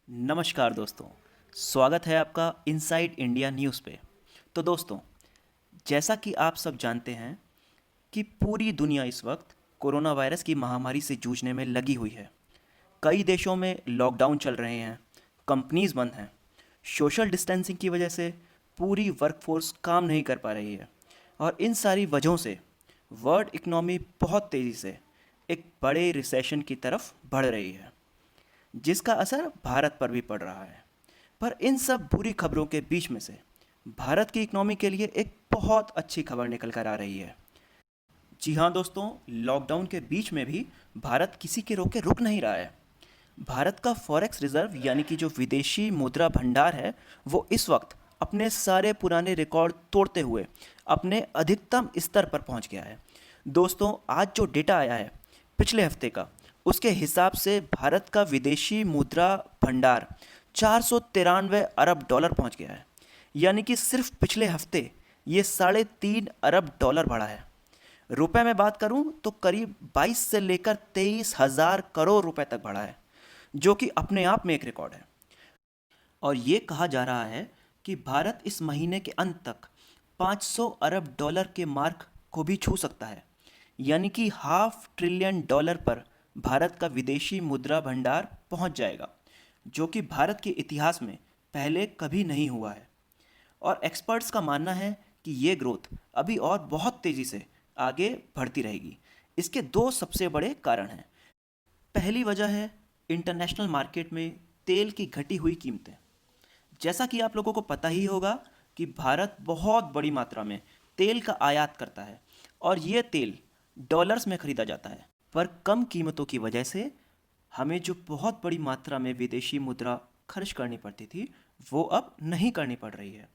नमस्कार दोस्तों। स्वागत है आपका इनसाइड इंडिया न्यूज़ पे। तो दोस्तों, जैसा कि आप सब जानते हैं कि पूरी दुनिया इस वक्त कोरोना वायरस की महामारी से जूझने में लगी हुई है। कई देशों में लॉकडाउन चल रहे हैं, कंपनीज बंद हैं, सोशल डिस्टेंसिंग की वजह से पूरी वर्कफोर्स काम नहीं कर पा रही है और इन सारी वजहों से वर्ल्ड इकनॉमी बहुत तेज़ी से एक बड़े रिसेशन की तरफ बढ़ रही है, जिसका असर भारत पर भी पड़ रहा है। पर इन सब बुरी खबरों के बीच में से भारत की इकनॉमी के लिए एक बहुत अच्छी खबर निकल कर आ रही है। जी हाँ दोस्तों, लॉकडाउन के बीच में भी भारत किसी के रोके रुक नहीं रहा है। भारत का फॉरेक्स रिजर्व यानी कि जो विदेशी मुद्रा भंडार है, वो इस वक्त अपने सारे पुराने रिकॉर्ड तोड़ते हुए अपने अधिकतम स्तर पर पहुंच गया है। दोस्तों, आज जो डेटा आया है पिछले हफ्ते का, उसके हिसाब से भारत का विदेशी मुद्रा भंडार 493 अरब डॉलर पहुंच गया है। यानी कि सिर्फ पिछले हफ्ते ये 3.5 अरब डॉलर बढ़ा है। रुपए में बात करूं तो करीब 22 से लेकर 23,000 करोड़ रुपए तक बढ़ा है, जो कि अपने आप में एक रिकॉर्ड है। और ये कहा जा रहा है कि भारत इस महीने के अंत तक 500 अरब डॉलर के मार्क को भी छू सकता है। यानी कि $500 बिलियन पर भारत का विदेशी मुद्रा भंडार पहुंच जाएगा, जो कि भारत के इतिहास में पहले कभी नहीं हुआ है। और एक्सपर्ट्स का मानना है कि ये ग्रोथ अभी और बहुत तेज़ी से आगे बढ़ती रहेगी। इसके दो सबसे बड़े कारण हैं। पहली वजह है इंटरनेशनल मार्केट में तेल की घटी हुई कीमतें। जैसा कि आप लोगों को पता ही होगा कि भारत बहुत बड़ी मात्रा में तेल का आयात करता है और ये तेल डॉलर्स में ख़रीदा जाता है। पर कम कीमतों की वजह से हमें जो बहुत बड़ी मात्रा में विदेशी मुद्रा खर्च करनी पड़ती थी, वो अब नहीं करनी पड़ रही है।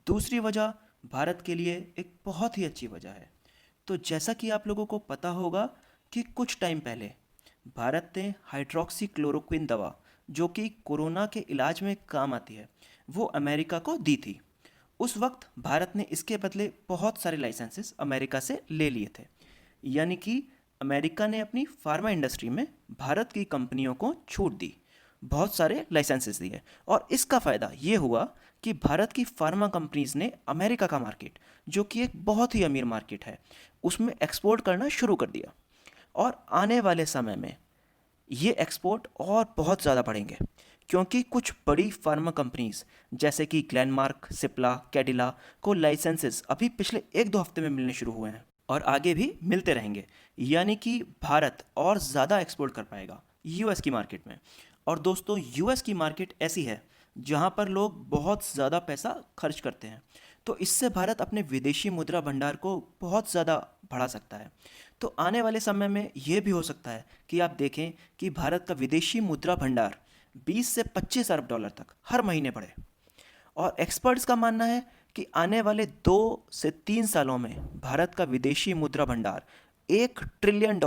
दूसरी वजह भारत के लिए एक बहुत ही अच्छी वजह है। तो जैसा कि आप लोगों को पता होगा कि कुछ टाइम पहले भारत ने हाइड्रोक्सी क्लोरोक्विन दवा, जो कि कोरोना के इलाज में काम आती है, वो अमेरिका को दी थी। उस वक्त भारत ने इसके बदले बहुत सारे लाइसेंसेस अमेरिका से ले लिए थे। यानी कि अमेरिका ने अपनी फार्मा इंडस्ट्री में भारत की कंपनियों को छूट दी, बहुत सारे लाइसेंसेस दिए। और इसका फ़ायदा ये हुआ कि भारत की फार्मा कंपनीज ने अमेरिका का मार्केट, जो कि एक बहुत ही अमीर मार्केट है, उसमें एक्सपोर्ट करना शुरू कर दिया। और आने वाले समय में ये एक्सपोर्ट और बहुत ज़्यादा बढ़ेंगे, क्योंकि कुछ बड़ी फार्मा कंपनीज जैसे कि ग्लेनमार्क, सिप्ला, कैडिला को लाइसेंसेस अभी पिछले 1-2 हफ्ते में मिलने शुरू हुए हैं और आगे भी मिलते रहेंगे। यानी कि भारत और ज़्यादा एक्सपोर्ट कर पाएगा यूएस की मार्केट में। और दोस्तों, यूएस की मार्केट ऐसी है जहाँ पर लोग बहुत ज़्यादा पैसा खर्च करते हैं, तो इससे भारत अपने विदेशी मुद्रा भंडार को बहुत ज़्यादा बढ़ा सकता है। तो आने वाले समय में ये भी हो सकता है कि आप देखें कि भारत का विदेशी मुद्रा भंडार 20 से 25 अरब डॉलर तक हर महीने बढ़े। और एक्सपर्ट्स का मानना है कि आने वाले 2 से 3 सालों में भारत का विदेशी मुद्रा भंडार $1 ट्रिलियन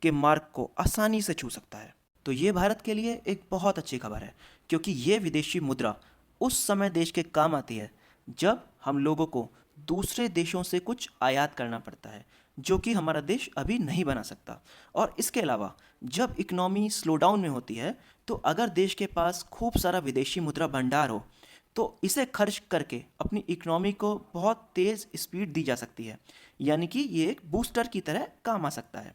के मार्क को आसानी से छू सकता है। तो ये भारत के लिए एक बहुत अच्छी खबर है, क्योंकि ये विदेशी मुद्रा उस समय देश के काम आती है जब हम लोगों को दूसरे देशों से कुछ आयात करना पड़ता है, जो कि हमारा देश अभी नहीं बना सकता। और इसके अलावा जब इकनॉमी स्लो डाउन में होती है, तो अगर देश के पास खूब सारा विदेशी मुद्रा भंडार हो, तो इसे खर्च करके अपनी इकनॉमी को बहुत तेज़ स्पीड दी जा सकती है। यानी कि ये एक बूस्टर की तरह काम आ सकता है।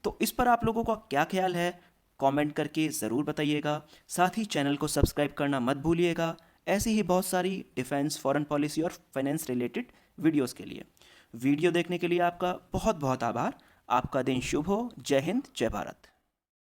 तो इस पर आप लोगों का क्या ख्याल है, कमेंट करके ज़रूर बताइएगा। साथ ही चैनल को सब्सक्राइब करना मत भूलिएगा, ऐसी ही बहुत सारी डिफेंस, फॉरेन पॉलिसी और फाइनेंस रिलेटेड वीडियोस के लिए। वीडियो देखने के लिए आपका बहुत बहुत आभार। आपका दिन शुभ हो। जय हिंद, जय भारत।